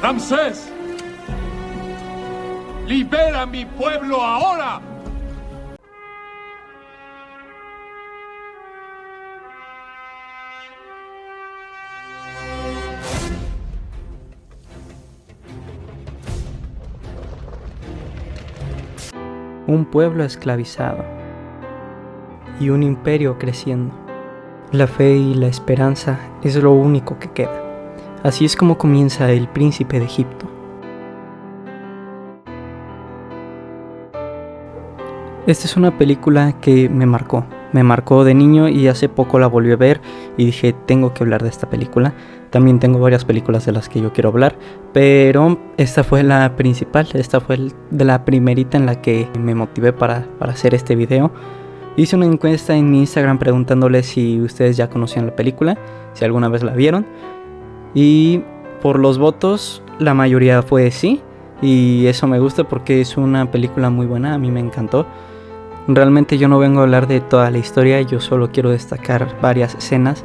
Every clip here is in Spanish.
¡Ramsés! ¡Libera a mi pueblo ahora! Un pueblo esclavizado y un imperio creciendo. La fe y la esperanza es lo único que queda. Así es como comienza El Príncipe de Egipto. Esta es una película que me marcó de niño y hace poco la volví a ver y dije, tengo que hablar de esta película. También tengo varias películas de las que yo quiero hablar, pero esta fue la principal, esta fue de la primerita en la que me motivé para hacer este video. Hice una encuesta en mi Instagram preguntándoles si ustedes ya conocían la película, si alguna vez la vieron, y por los votos la mayoría fue sí, y eso me gusta porque es una película muy buena, a mí me encantó. Realmente yo no vengo a hablar de toda la historia, yo solo quiero destacar varias escenas,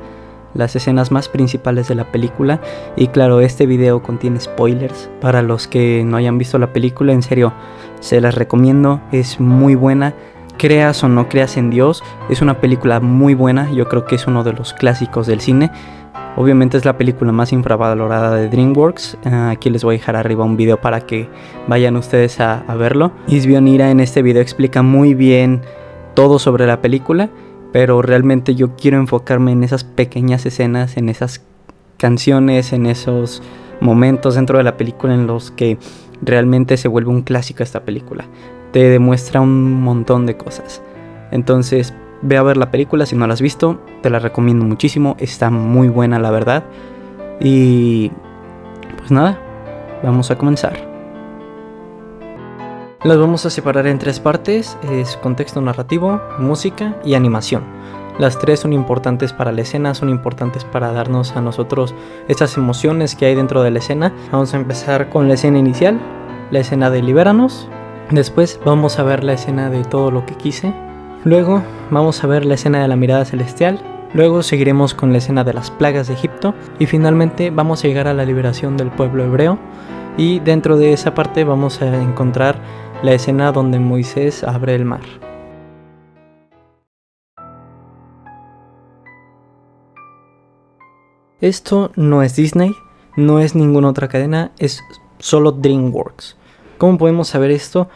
las escenas más principales de la película. Y claro, este video contiene spoilers para los que no hayan visto la película. En serio, se las recomiendo, es muy buena. Creas o no creas en Dios, es una película muy buena. Yo creo que es uno de los clásicos del cine. Obviamente es la película más infravalorada de DreamWorks. Aquí les voy a dejar arriba un video para que vayan ustedes a verlo. Isbio Nira en este video explica muy bien todo sobre la película, pero realmente yo quiero enfocarme en esas pequeñas escenas, en esas canciones, en esos momentos dentro de la película en los que realmente se vuelve un clásico esta película. Te demuestra un montón de cosas. Entonces, ve a ver la película si no la has visto, te la recomiendo muchísimo, está muy buena la verdad. Y pues nada, vamos a comenzar. Las vamos a separar en tres partes, es contexto narrativo, música y animación. Las tres son importantes para la escena, son importantes para darnos a nosotros esas emociones que hay dentro de la escena. Vamos a empezar con la escena inicial, la escena de Libéranos. Después vamos a ver la escena de Todo lo que quise. Luego vamos a ver la escena de la mirada celestial. Luego seguiremos con la escena de las plagas de Egipto. Y finalmente vamos a llegar a la liberación del pueblo hebreo. Y dentro de esa parte vamos a encontrar la escena donde Moisés abre el mar. Esto no es Disney, no es ninguna otra cadena, es solo DreamWorks. ¿Cómo podemos saber esto?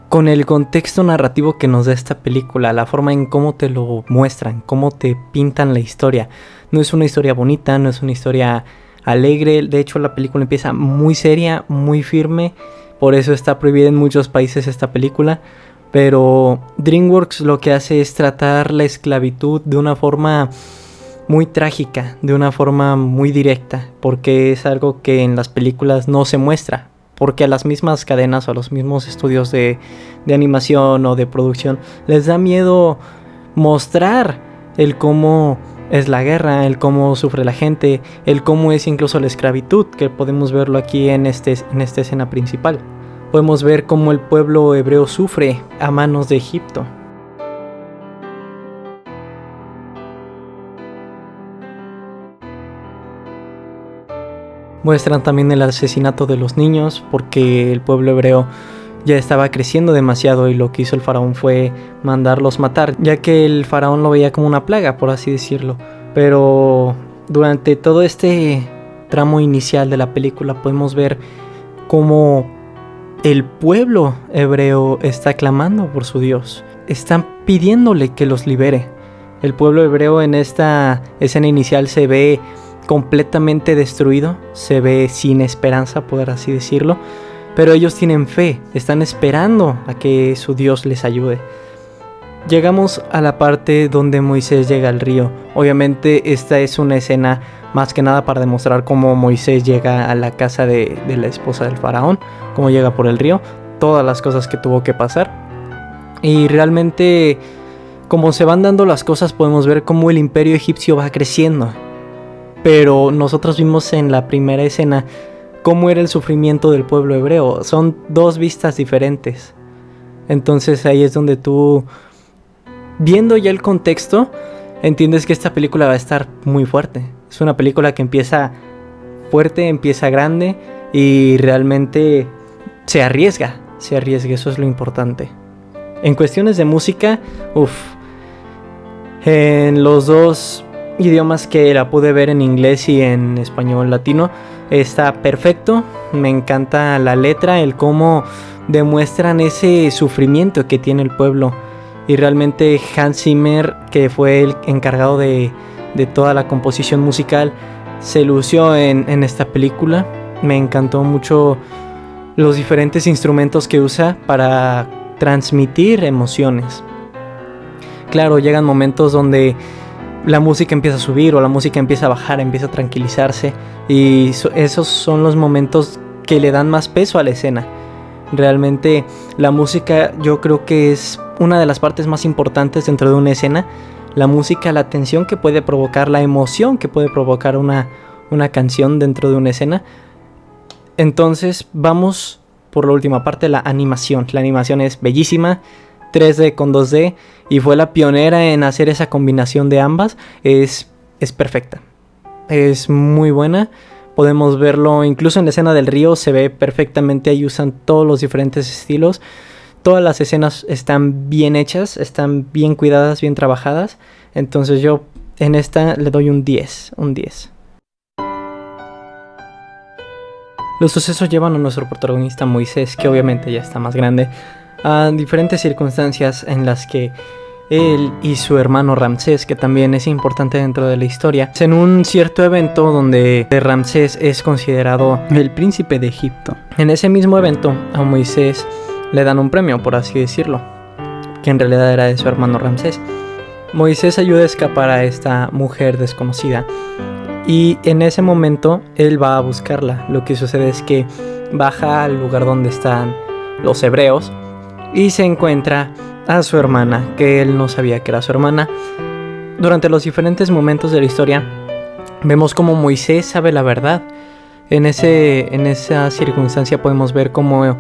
Con el contexto narrativo que nos da esta película, la forma en cómo te lo muestran, cómo te pintan la historia. No es una historia bonita, no es una historia alegre, de hecho la película empieza muy seria, muy firme, por eso está prohibida en muchos países esta película, pero DreamWorks lo que hace es tratar la esclavitud de una forma muy trágica, de una forma muy directa, porque es algo que en las películas no se muestra, porque a las mismas cadenas o a los mismos estudios de animación o de producción les da miedo mostrar el cómo es la guerra, el cómo sufre la gente, el cómo es incluso la esclavitud, que podemos verlo aquí en esta escena principal. Podemos ver cómo el pueblo hebreo sufre a manos de Egipto. Muestran también el asesinato de los niños, porque el pueblo hebreo ya estaba creciendo demasiado y lo que hizo el faraón fue mandarlos matar, ya que el faraón lo veía como una plaga, por así decirlo. Pero durante todo este tramo inicial de la película podemos ver cómo el pueblo hebreo está clamando por su Dios. Están pidiéndole que los libere. El pueblo hebreo en esta escena inicial se ve completamente destruido, se ve sin esperanza, por así decirlo. Pero ellos tienen fe, están esperando a que su Dios les ayude. Llegamos a la parte donde Moisés llega al río. Obviamente esta es una escena más que nada para demostrar cómo Moisés llega a la casa de la esposa del faraón, cómo llega por el río, todas las cosas que tuvo que pasar. Y realmente, como se van dando las cosas, podemos ver cómo el imperio egipcio va creciendo. Pero nosotros vimos en la primera escena cómo era el sufrimiento del pueblo hebreo. Son dos vistas diferentes. Entonces ahí es donde tú, viendo ya el contexto, entiendes que esta película va a estar muy fuerte. Es una película que empieza fuerte, empieza grande, y realmente se arriesga, eso es lo importante. En cuestiones de música, en los dos idiomas que la pude ver, en inglés y en español latino, está perfecto. Me encanta la letra, el cómo demuestran ese sufrimiento que tiene el pueblo. Y realmente Hans Zimmer, que fue el encargado de toda la composición musical, se lució en esta película. Me encantó mucho los diferentes instrumentos que usa para transmitir emociones. Claro, llegan momentos donde la música empieza a subir o la música empieza a bajar, empieza a tranquilizarse, y esos son los momentos que le dan más peso a la escena. Realmente la música, yo creo que es una de las partes más importantes dentro de una escena. La música, la tensión que puede provocar, la emoción que puede provocar una canción dentro de una escena. Entonces vamos por la última parte, la animación. La animación es bellísima, 3D con 2D, y fue la pionera en hacer esa combinación de ambas. Es perfecta, es muy buena. Podemos verlo incluso en la escena del río, se ve perfectamente. Ahí usan todos los diferentes estilos. Todas las escenas están bien hechas, están bien cuidadas, bien trabajadas. Entonces yo en esta le doy un 10. Los sucesos llevan a nuestro protagonista Moisés, que obviamente ya está más grande, a diferentes circunstancias en las que él y su hermano Ramsés, que también es importante dentro de la historia, en un cierto evento donde Ramsés es considerado el príncipe de Egipto. En ese mismo evento a Moisés le dan un premio, por así decirlo, que en realidad era de su hermano Ramsés. Moisés ayuda a escapar a esta mujer desconocida, y en ese momento él va a buscarla. Lo que sucede es que baja al lugar donde están los hebreos y se encuentra a su hermana, que él no sabía que era su hermana. Durante los diferentes momentos de la historia vemos cómo Moisés sabe la verdad. En esa circunstancia podemos ver cómo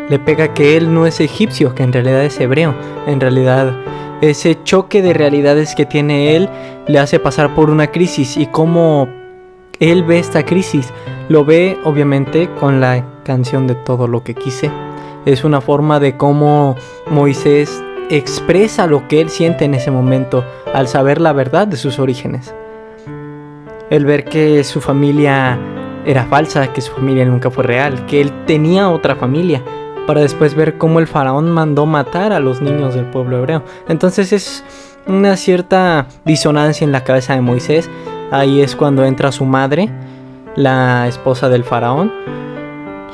le pega que él no es egipcio, que en realidad es hebreo. En realidad ese choque de realidades que tiene él le hace pasar por una crisis, y cómo él ve esta crisis, lo ve obviamente con la canción de Todo lo que quise. Es una forma de cómo Moisés expresa lo que él siente en ese momento al saber la verdad de sus orígenes. El ver que su familia era falsa, que su familia nunca fue real, que él tenía otra familia, para después ver cómo el faraón mandó matar a los niños del pueblo hebreo. Entonces es una cierta disonancia en la cabeza de Moisés. Ahí es cuando entra su madre, la esposa del faraón,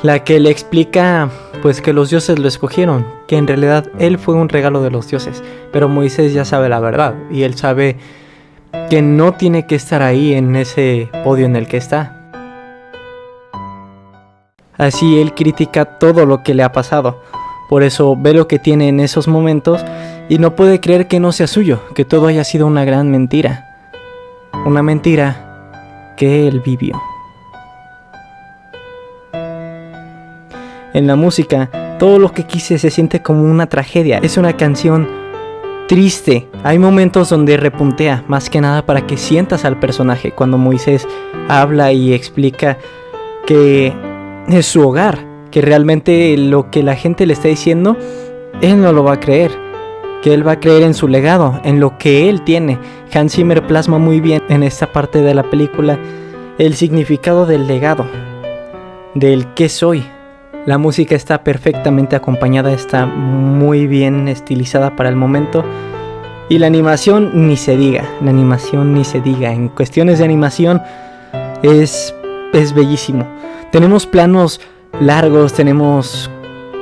la que le explica pues que los dioses lo escogieron, que en realidad él fue un regalo de los dioses. Pero Moisés ya sabe la verdad, y él sabe que no tiene que estar ahí en ese podio en el que está. Así él critica todo lo que le ha pasado. Por eso ve lo que tiene en esos momentos y no puede creer que no sea suyo, que todo haya sido una gran mentira. Una mentira que él vivió. En la música, Todo lo que quise se siente como una tragedia. Es una canción triste. Hay momentos donde repuntea, más que nada para que sientas al personaje. Cuando Moisés habla y explica que es su hogar, que realmente lo que la gente le está diciendo, él no lo va a creer, que él va a creer en su legado, en lo que él tiene. Hans Zimmer plasma muy bien en esta parte de la película el significado del legado, del qué soy. La música está perfectamente acompañada, está muy bien estilizada para el momento. Y la animación ni se diga, En cuestiones de animación es bellísimo. Tenemos planos largos, tenemos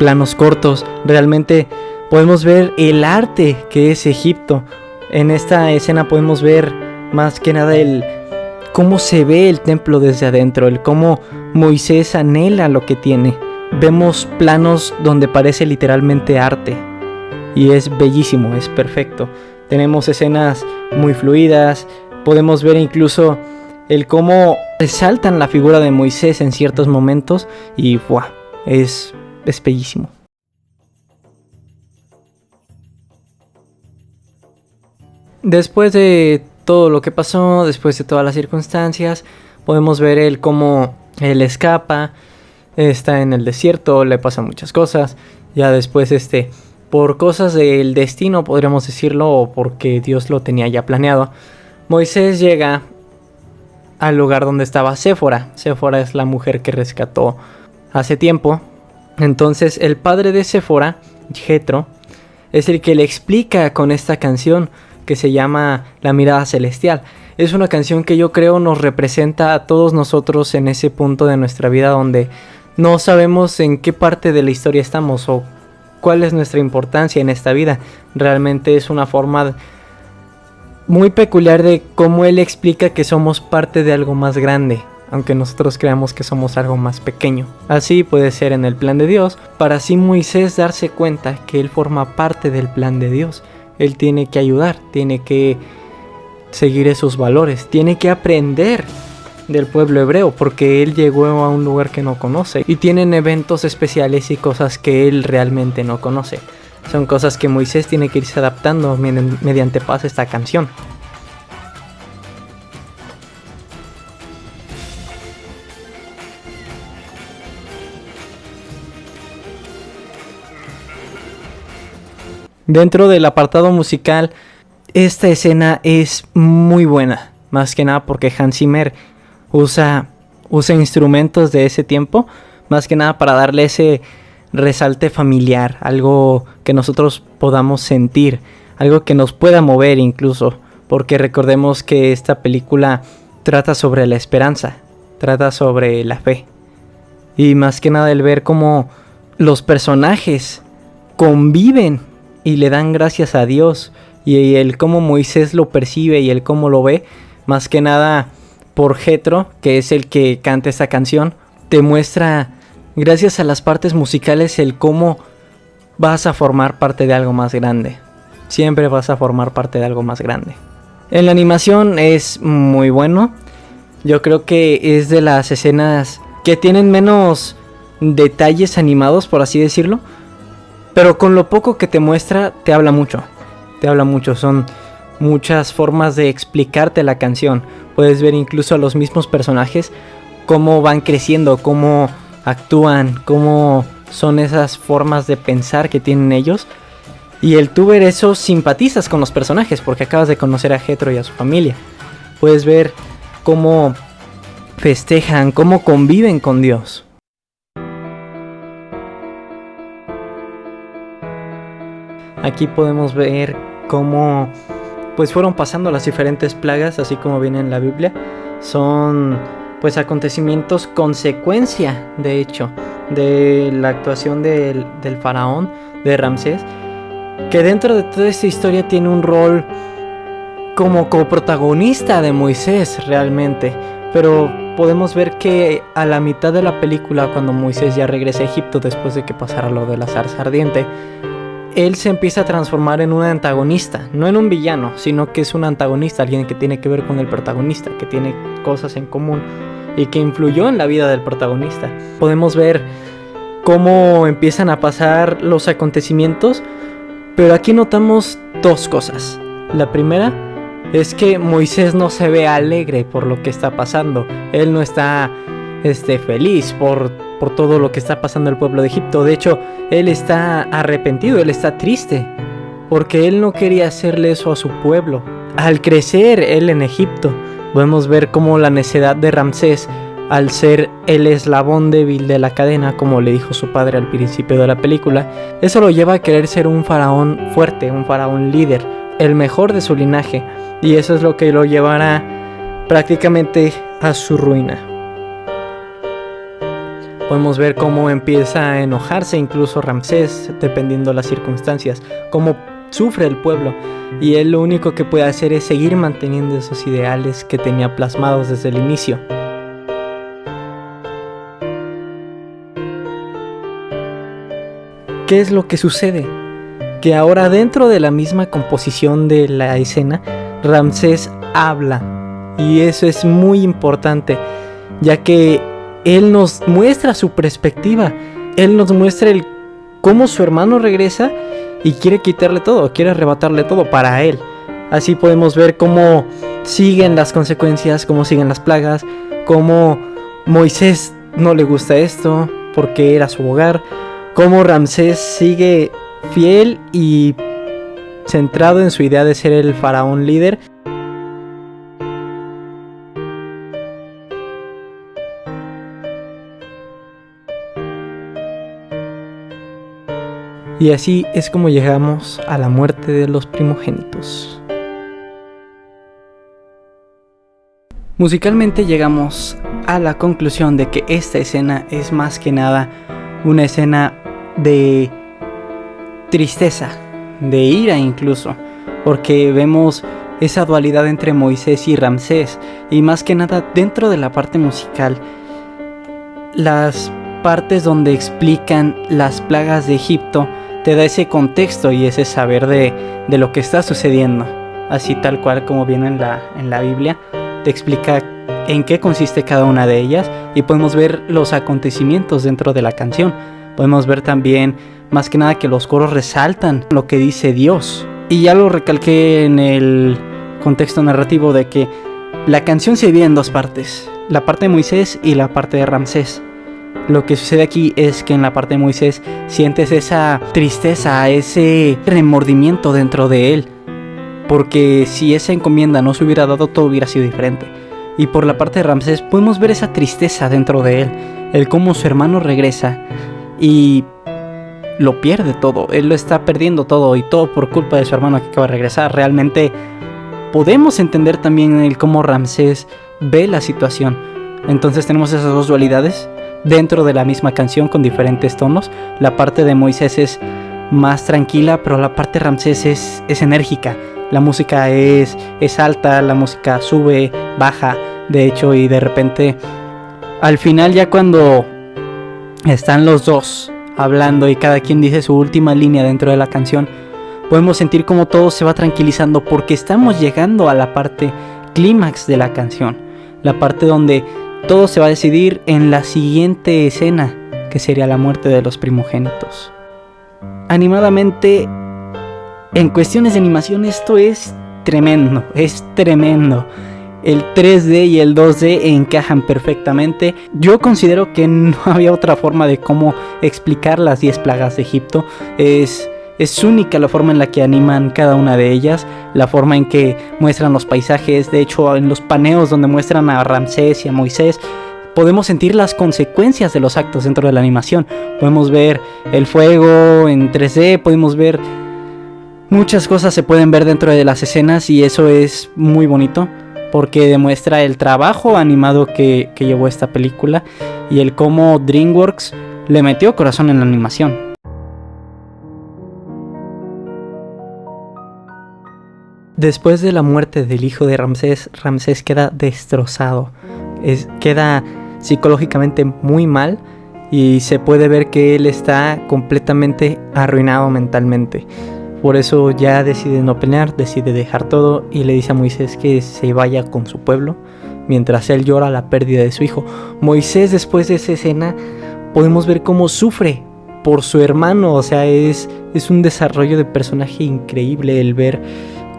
planos cortos. Realmente podemos ver el arte que es Egipto. En esta escena podemos ver más que nada el cómo se ve el templo desde adentro, el cómo Moisés anhela lo que tiene. Vemos planos donde parece literalmente arte y es bellísimo, es perfecto. Tenemos escenas muy fluidas, podemos ver incluso el cómo resaltan la figura de Moisés en ciertos momentos y ¡buah! Es bellísimo. Después de todo lo que pasó, después de todas las circunstancias, podemos ver el cómo él escapa está en el desierto, le pasan muchas cosas. Ya después por cosas del destino, podríamos decirlo, o porque Dios lo tenía ya planeado, Moisés llega al lugar donde estaba Séfora. Séfora es la mujer que rescató hace tiempo. Entonces el padre de Séfora, Jetro, es el que le explica con esta canción que se llama La mirada celestial. Es una canción que yo creo nos representa a todos nosotros en ese punto de nuestra vida donde no sabemos en qué parte de la historia estamos o cuál es nuestra importancia en esta vida. Realmente es una forma muy peculiar de cómo él explica que somos parte de algo más grande, aunque nosotros creamos que somos algo más pequeño. Así puede ser en el plan de Dios, para así Moisés darse cuenta que él forma parte del plan de Dios. Él tiene que ayudar, tiene que seguir esos valores, tiene que aprender del pueblo hebreo, porque él llegó a un lugar que no conoce y tienen eventos especiales y cosas que él realmente no conoce. Son cosas que Moisés tiene que irse adaptando mediante pasa esta canción. Dentro del apartado musical, esta escena es muy buena, más que nada porque Hans Zimmer usa instrumentos de ese tiempo, más que nada para darle ese resalte familiar, algo que nosotros podamos sentir, algo que nos pueda mover incluso, porque recordemos que esta película trata sobre la esperanza, trata sobre la fe, y más que nada el ver cómo los personajes conviven y le dan gracias a Dios, y el cómo Moisés lo percibe y el cómo lo ve, más que nada por Jetro, que es el que canta esta canción, te muestra, gracias a las partes musicales, el cómo vas a formar parte de algo más grande. Siempre vas a formar parte de algo más grande. En la animación es muy bueno. Yo creo que es de las escenas que tienen menos detalles animados, por así decirlo, pero con lo poco que te muestra, te habla mucho. Te habla mucho, son muchas formas de explicarte la canción. Puedes ver incluso a los mismos personajes, cómo van creciendo, cómo actúan, cómo son esas formas de pensar que tienen ellos. Y el tú ver eso, simpatizas con los personajes porque acabas de conocer a Jetro y a su familia. Puedes ver cómo festejan, cómo conviven con Dios. Aquí podemos ver cómo pues fueron pasando las diferentes plagas, así como viene en la Biblia. Son pues acontecimientos consecuencia, de hecho, de la actuación del faraón, de Ramsés, que dentro de toda esta historia tiene un rol como coprotagonista de Moisés realmente. Pero podemos ver que a la mitad de la película, cuando Moisés ya regresa a Egipto después de que pasara lo de la zarza ardiente, él se empieza a transformar en un antagonista, no en un villano, sino que es un antagonista, alguien que tiene que ver con el protagonista, que tiene cosas en común y que influyó en la vida del protagonista. Podemos ver cómo empiezan a pasar los acontecimientos, pero aquí notamos dos cosas. La primera es que Moisés no se ve alegre por lo que está pasando. Él no está feliz por todo lo que está pasando el pueblo de Egipto. De hecho, él está arrepentido, él está triste, porque él no quería hacerle eso a su pueblo. Al crecer él en Egipto, podemos ver cómo la necedad de Ramsés, al ser el eslabón débil de la cadena, como le dijo su padre al principio de la película, eso lo lleva a querer ser un faraón fuerte, un faraón líder, el mejor de su linaje, y eso es lo que lo llevará prácticamente a su ruina. Podemos ver cómo empieza a enojarse incluso Ramsés, dependiendo de las circunstancias, cómo sufre el pueblo, y él lo único que puede hacer es seguir manteniendo esos ideales que tenía plasmados desde el inicio. ¿Qué es lo que sucede? Que ahora, dentro de la misma composición de la escena, Ramsés habla, y eso es muy importante, ya que él nos muestra su perspectiva. Él nos muestra cómo su hermano regresa y quiere quitarle todo, quiere arrebatarle todo para él. Así podemos ver cómo siguen las consecuencias, cómo siguen las plagas, cómo Moisés no le gusta esto, porque era su hogar, cómo Ramsés sigue fiel y centrado en su idea de ser el faraón líder. Y así es como llegamos a la muerte de los primogénitos. Musicalmente llegamos a la conclusión de que esta escena es más que nada una escena de tristeza, de ira incluso, porque vemos esa dualidad entre Moisés y Ramsés, y más que nada dentro de la parte musical, las partes donde explican las plagas de Egipto te da ese contexto y ese saber de lo que está sucediendo, así tal cual como viene en la Biblia. Te explica en qué consiste cada una de ellas y podemos ver los acontecimientos dentro de la canción. Podemos ver también, más que nada, que los coros resaltan lo que dice Dios. Y ya lo recalqué en el contexto narrativo de que la canción se divide en dos partes, la parte de Moisés y la parte de Ramsés. Lo que sucede aquí es que en la parte de Moisés sientes esa tristeza, ese remordimiento dentro de él, porque si esa encomienda no se hubiera dado, todo hubiera sido diferente. Y por la parte de Ramsés podemos ver esa tristeza dentro de él, el cómo su hermano regresa y lo pierde todo, él lo está perdiendo todo, y todo por culpa de su hermano que acaba de regresar. Realmente podemos entender también el cómo Ramsés ve la situación. Entonces tenemos esas dos dualidades dentro de la misma canción con diferentes tonos. La parte de Moisés es más tranquila, pero la parte de Ramsés es enérgica. La música es alta, la música sube, baja, de hecho, y de repente al final, ya cuando están los dos hablando y cada quien dice su última línea dentro de la canción, podemos sentir como todo se va tranquilizando, porque estamos llegando a la parte clímax de la canción, la parte donde todo se va a decidir en la siguiente escena, que sería la muerte de los primogénitos. Animadamente, en cuestiones de animación, esto es tremendo, es tremendo. El 3D y el 2D encajan perfectamente. Yo considero que no había otra forma de cómo explicar las 10 plagas de Egipto. Es única la forma en la que animan cada una de ellas, la forma en que muestran los paisajes. De hecho, en los paneos donde muestran a Ramsés y a Moisés, podemos sentir las consecuencias de los actos dentro de la animación. Podemos ver el fuego en 3D, podemos ver muchas cosas, se pueden ver dentro de las escenas, y eso es muy bonito porque demuestra el trabajo animado que llevó esta película y el cómo DreamWorks le metió corazón en la animación. Después de la muerte del hijo de Ramsés, Ramsés queda destrozado, queda psicológicamente muy mal, y se puede ver que él está completamente arruinado mentalmente. Por eso ya decide no pelear, decide dejar todo y le dice a Moisés que se vaya con su pueblo, mientras él llora la pérdida de su hijo. Moisés, después de esa escena, podemos ver cómo sufre por su hermano. O sea, es un desarrollo de personaje increíble el ver.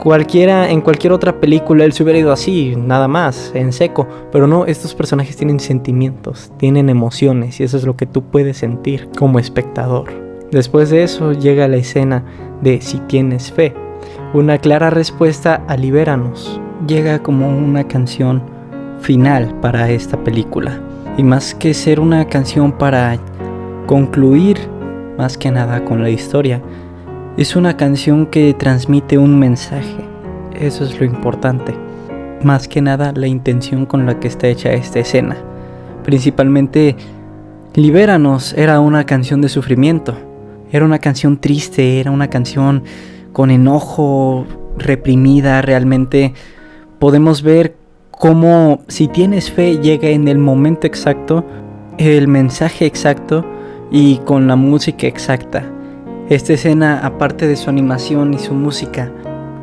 En cualquier otra película él se hubiera ido así, nada más, en seco. Pero no, estos personajes tienen sentimientos, tienen emociones, y eso es lo que tú puedes sentir como espectador. Después de eso llega la escena de Si tienes fe, una clara respuesta a Libéranos. Llega como una canción final para esta película, y más que ser una canción para concluir más que nada con la historia, es una canción que transmite un mensaje. Eso es lo importante, más que nada la intención con la que está hecha esta escena. Principalmente, Libéranos era una canción de sufrimiento. Era una canción triste, era una canción con enojo, reprimida. Realmente podemos ver cómo Si tienes fe llega en el momento exacto, el mensaje exacto y con la música exacta. Esta escena, aparte de su animación y su música,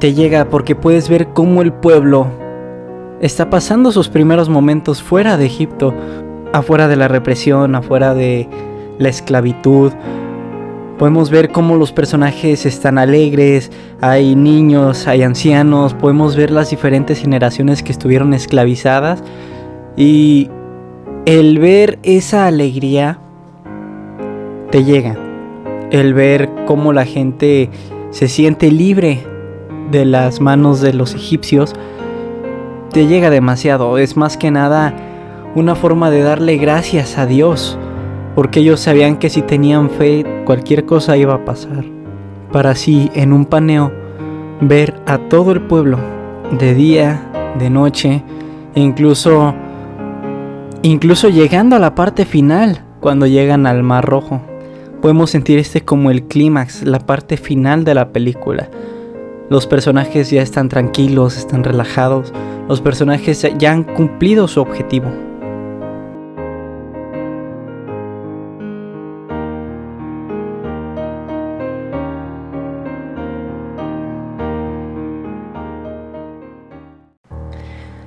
te llega porque puedes ver cómo el pueblo está pasando sus primeros momentos fuera de Egipto, afuera de la represión, afuera de la esclavitud. Podemos ver cómo los personajes están alegres, hay niños, hay ancianos, podemos ver las diferentes generaciones que estuvieron esclavizadas, y el ver esa alegría te llega. El ver cómo la gente se siente libre de las manos de los egipcios, te llega demasiado. Es más que nada una forma de darle gracias a Dios, porque ellos sabían que si tenían fe, cualquier cosa iba a pasar. Para así, en un paneo, ver a todo el pueblo, de día, de noche, e incluso llegando a la parte final, cuando llegan al Mar Rojo. Podemos sentir como el clímax, la parte final de la película. Los personajes ya están tranquilos, están relajados. Los personajes ya han cumplido su objetivo.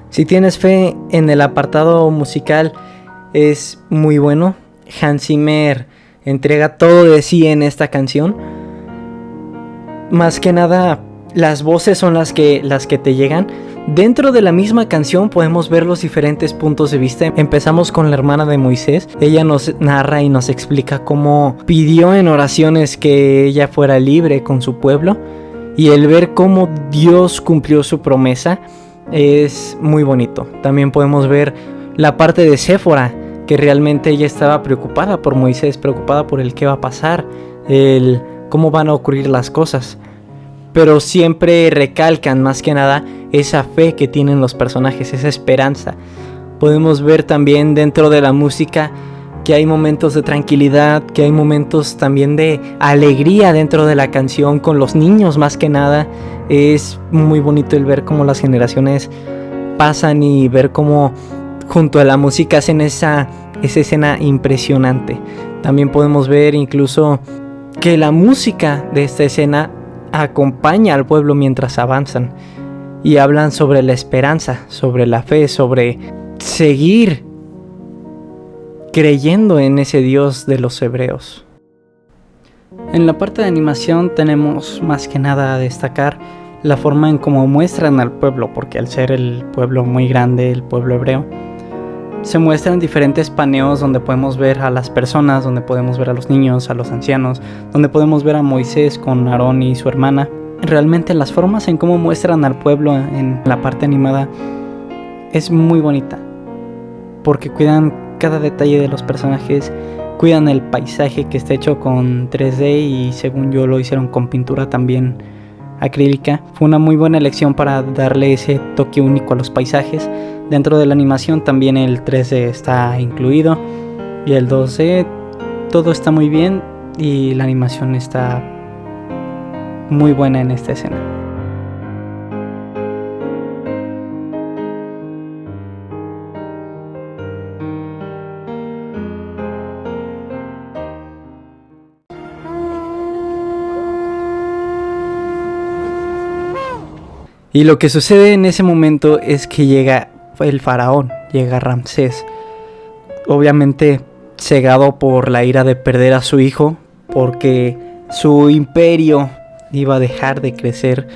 Si tienes fe en el apartado musical, es muy bueno. Hans Zimmer entrega todo de sí en esta canción. Más que nada, las voces son las que te llegan. Dentro de la misma canción podemos ver los diferentes puntos de vista. Empezamos con la hermana de Moisés. Ella nos narra y nos explica cómo pidió en oraciones que ella fuera libre con su pueblo. Y el ver cómo Dios cumplió su promesa es muy bonito. También podemos ver la parte de Séfora, que realmente ella estaba preocupada por Moisés, preocupada por el qué va a pasar, el cómo van a ocurrir las cosas. Pero siempre recalcan más que nada esa fe que tienen los personajes, esa esperanza. Podemos ver también dentro de la música que hay momentos de tranquilidad, que hay momentos también de alegría dentro de la canción, con los niños más que nada. Es muy bonito el ver cómo las generaciones pasan y ver cómo junto a la música hacen esa escena impresionante. También podemos ver incluso que la música de esta escena acompaña al pueblo mientras avanzan y hablan sobre la esperanza, sobre la fe, sobre seguir creyendo en ese Dios de los hebreos. En la parte de animación tenemos más que nada a destacar la forma en cómo muestran al pueblo, porque al ser el pueblo muy grande, el pueblo hebreo, se muestran diferentes paneos donde podemos ver a las personas, donde podemos ver a los niños, a los ancianos, donde podemos ver a Moisés con Aarón y su hermana. Realmente las formas en cómo muestran al pueblo en la parte animada es muy bonita, porque cuidan cada detalle de los personajes, cuidan el paisaje que está hecho con 3D y según yo lo hicieron con pintura también acrílica. Fue una muy buena elección para darle ese toque único a los paisajes. Dentro de la animación también el 3D está incluido y el 2D, todo está muy bien y la animación está muy buena en esta escena. Y lo que sucede en ese momento es que llega el faraón, llega Ramsés, obviamente cegado por la ira de perder a su hijo, porque su imperio iba a dejar de crecer.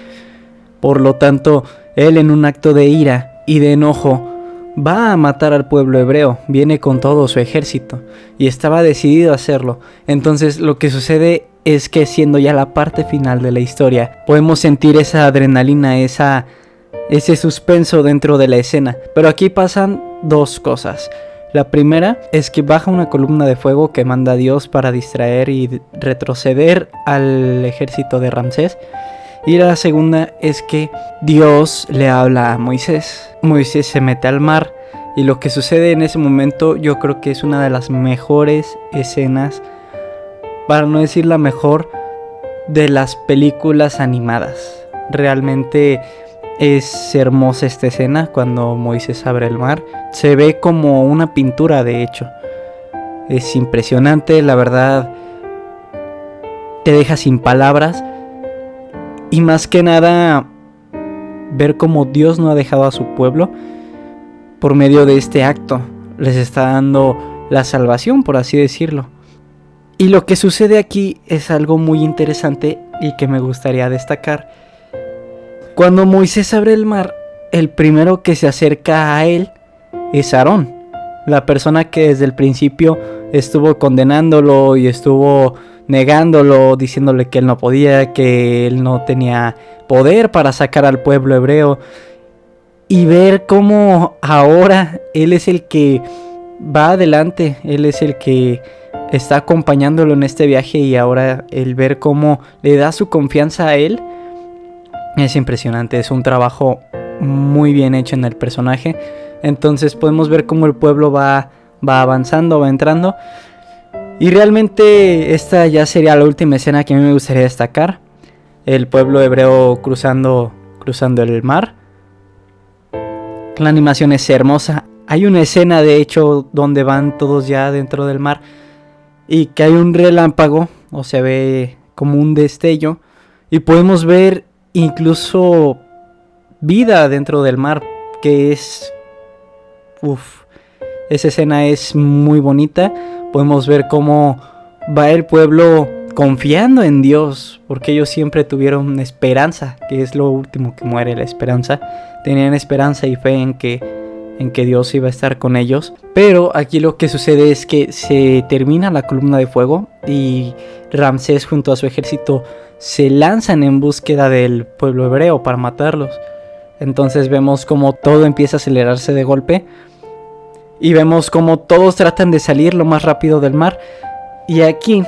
Por lo tanto, él en un acto de ira y de enojo va a matar al pueblo hebreo, viene con todo su ejército y estaba decidido a hacerlo. Entonces lo que sucede es que, siendo ya la parte final de la historia, podemos sentir esa adrenalina, ese suspenso dentro de la escena. Pero aquí pasan dos cosas. La primera es que baja una columna de fuego que manda Dios para distraer y retroceder al ejército de Ramsés. Y la segunda es que Dios le habla a Moisés. Moisés se mete al mar y lo que sucede en ese momento yo creo que es una de las mejores escenas, para no decir la mejor, de las películas animadas. Realmente es hermosa esta escena cuando Moisés abre el mar. Se ve como una pintura, de hecho. Es impresionante, la verdad. Te deja sin palabras. Y más que nada, ver cómo Dios no ha dejado a su pueblo por medio de este acto. Les está dando la salvación, por así decirlo. Y lo que sucede aquí es algo muy interesante y que me gustaría destacar. Cuando Moisés abre el mar, el primero que se acerca a él es Aarón. La persona que desde el principio estuvo condenándolo y estuvo negándolo, diciéndole que él no podía, que él no tenía poder para sacar al pueblo hebreo. Y ver cómo ahora él es el que va adelante, él es el que está acompañándolo en este viaje, y ahora el ver cómo le da su confianza a él es impresionante. Es un trabajo muy bien hecho en el personaje. Entonces podemos ver cómo el pueblo va avanzando, va entrando. Y realmente esta ya sería la última escena que a mí me gustaría destacar. El pueblo hebreo cruzando el mar. La animación es hermosa. Hay una escena de hecho donde van todos ya dentro del mar y que hay un relámpago, o se ve como un destello, y podemos ver incluso vida dentro del mar, que es... esa escena es muy bonita. Podemos ver cómo va el pueblo confiando en Dios, porque ellos siempre tuvieron esperanza, que es lo último que muere, la esperanza. Tenían esperanza y fe en que Dios iba a estar con ellos. Pero aquí lo que sucede es que se termina la columna de fuego y Ramsés junto a su ejército se lanzan en búsqueda del pueblo hebreo para matarlos. Entonces vemos como todo empieza a acelerarse de golpe y vemos como todos tratan de salir lo más rápido del mar. Y aquí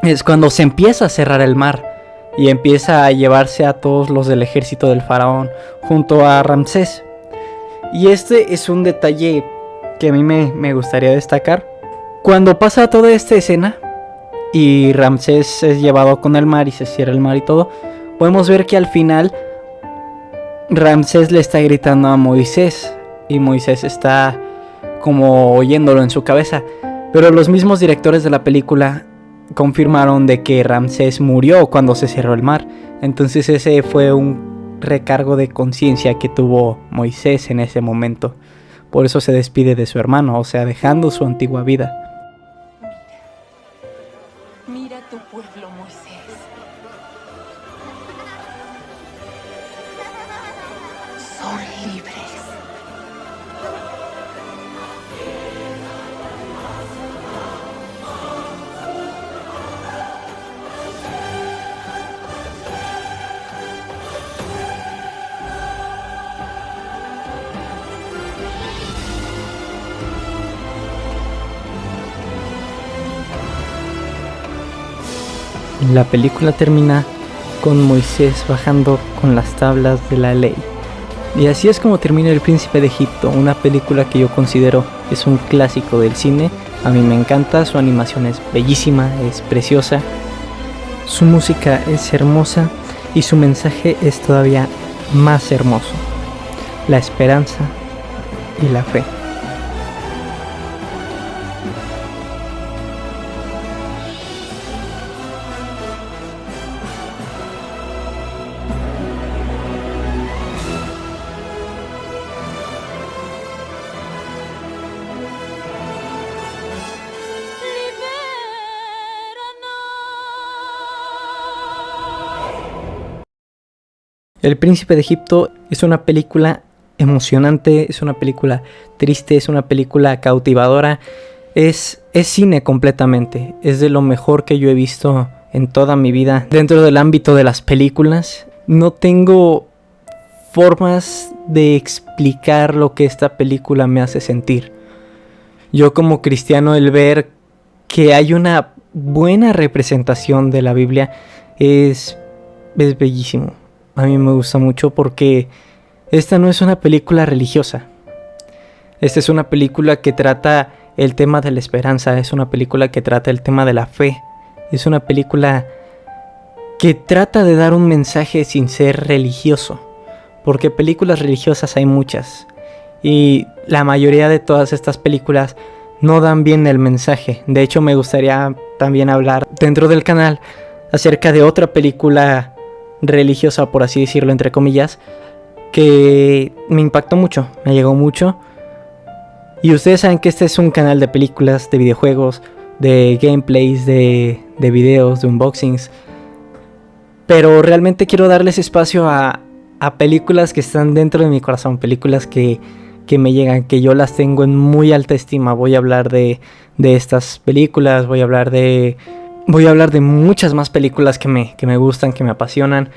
es cuando se empieza a cerrar el mar y empieza a llevarse a todos los del ejército del faraón junto a Ramsés. Y este es un detalle que a mí me gustaría destacar. Cuando pasa toda esta escena y Ramsés es llevado con el mar y se cierra el mar y todo, podemos ver que al final Ramsés le está gritando a Moisés y Moisés está como oyéndolo en su cabeza. Pero los mismos directores de la película confirmaron de que Ramsés murió cuando se cerró el mar. Entonces ese fue un recargo de conciencia que tuvo Moisés en ese momento. Por eso se despide de su hermano, o sea, dejando su antigua vida. Mira tu pueblo, Moisés. Son libres. La película termina con Moisés bajando con las tablas de la ley. Y así es como termina El Príncipe de Egipto, una película que yo considero es un clásico del cine. A mí me encanta, su animación es bellísima, es preciosa, su música es hermosa y su mensaje es todavía más hermoso: la esperanza y la fe. El Príncipe de Egipto es una película emocionante, es una película triste, es una película cautivadora, es cine completamente, es de lo mejor que yo he visto en toda mi vida. Dentro del ámbito de las películas, no tengo formas de explicar lo que esta película me hace sentir. Yo como cristiano, el ver que hay una buena representación de la Biblia es bellísimo. A mí me gusta mucho porque esta no es una película religiosa. Esta es una película que trata el tema de la esperanza, es una película que trata el tema de la fe. Es una película que trata de dar un mensaje sin ser religioso, porque películas religiosas hay muchas y la mayoría de todas estas películas no dan bien el mensaje. De hecho, me gustaría también hablar dentro del canal acerca de otra película religiosa, por así decirlo, entre comillas, que me impactó mucho, me llegó mucho. Y ustedes saben que este es un canal de películas, de videojuegos, de gameplays, de videos, de unboxings, pero realmente quiero darles espacio a películas que están dentro de mi corazón, películas que que me llegan, que yo las tengo en muy alta estima. Voy a hablar de estas películas, voy a hablar de muchas más películas que me gustan, que me apasionan.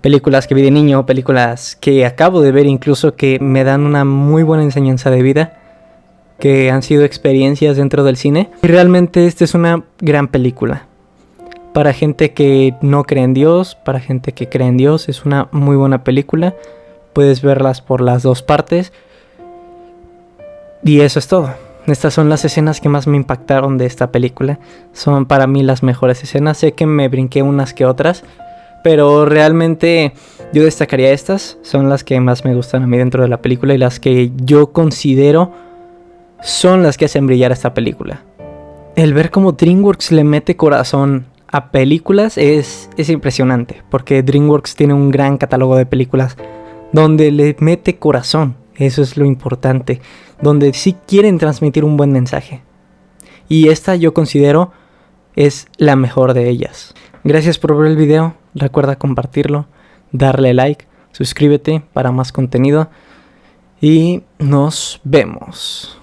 Películas que vi de niño, películas que acabo de ver incluso, que me dan una muy buena enseñanza de vida, que han sido experiencias dentro del cine. Y realmente esta es una gran película. Para gente que no cree en Dios, para gente que cree en Dios, es una muy buena película. Puedes verlas por las dos partes. Y eso es todo. Estas son las escenas que más me impactaron de esta película. Son para mí las mejores escenas. Sé que me brinqué unas que otras, pero realmente yo destacaría estas. Son las que más me gustan a mí dentro de la película y las que yo considero son las que hacen brillar esta película. El ver cómo DreamWorks le mete corazón a películas es impresionante, porque DreamWorks tiene un gran catálogo de películas donde le mete corazón. Eso es lo importante, donde sí quieren transmitir un buen mensaje. Y esta yo considero es la mejor de ellas. Gracias por ver el video, recuerda compartirlo, darle like, suscríbete para más contenido y nos vemos.